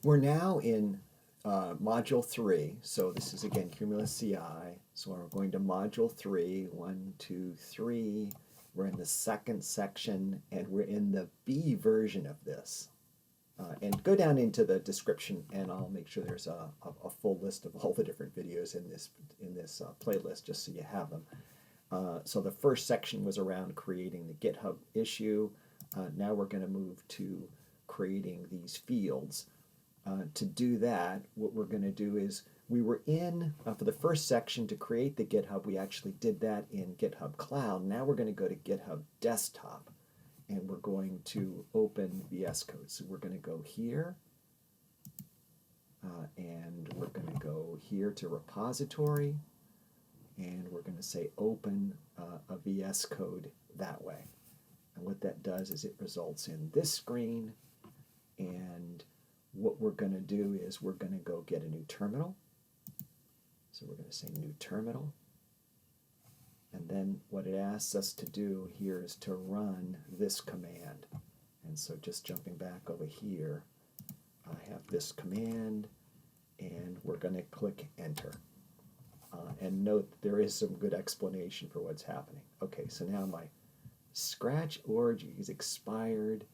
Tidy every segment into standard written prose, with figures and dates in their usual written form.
We're now in module 3, so this is again CumulusCI. So we're going to module 3, 1, 2, 3. We're in the second section, and we're in the B version of this. And go down into the description, and I'll make sure there's a full list of all the different videos in this playlist, just so you have them. So the first section was around creating the GitHub issue. Now we're going to move to creating these fields. To do that, what we're going to do is, we were in, for the first section to create the GitHub, we actually did that in GitHub Cloud. Now we're going to go to GitHub Desktop, and we're going to open VS Code. So we're going to go here, and we're going to go here to repository, and we're going to say open a VS Code that way. And what that does is it results in this screen, and what we're going to do is we're going to go get a new terminal. So we're going to say new terminal. And then what it asks us to do here is to run this command. And so just jumping back over here, I have this command, and we're going to click enter. And note that there is some good explanation for what's happening. Okay, so now my Scratch org is expired.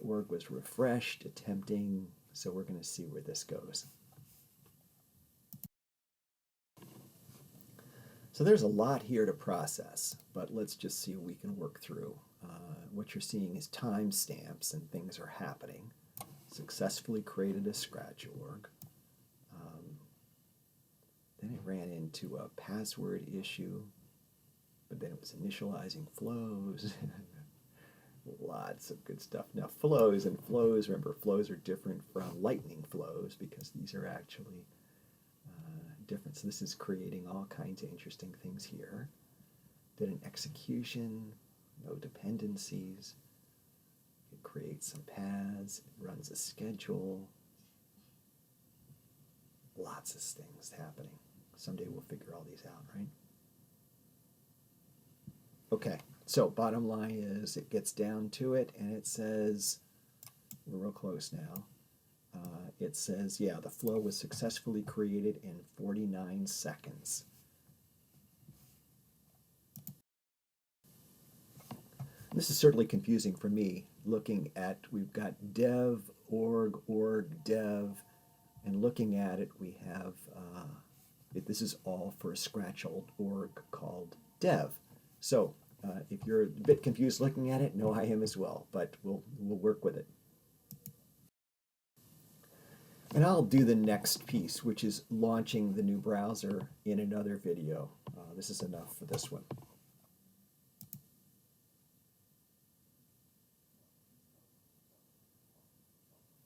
Org was refreshed, attempting, so we're going to see where this goes. So there's a lot here to process, but let's just see what we can work through. What you're seeing is timestamps and things are happening. Successfully created a Scratch org. Then it ran into a password issue, but then it was initializing flows. Lots of good stuff. Now flows, remember flows are different from lightning flows because these are actually different. So this is creating all kinds of interesting things here. Did an execution, no dependencies. It creates some paths, it runs a schedule. Lots of things happening. Someday we'll figure all these out, right? Okay, so bottom line is it gets down to it and it says, we're real close now, it says, yeah, the flow was successfully created in 49 seconds. This is certainly confusing for me, looking at, we've got dev, org, dev, and looking at it, we have, this is all for a Scratch old org called dev. So if you're a bit confused looking at it, no, I am as well, but we'll work with it. And I'll do the next piece, which is launching the new browser in another video. This is enough for this one.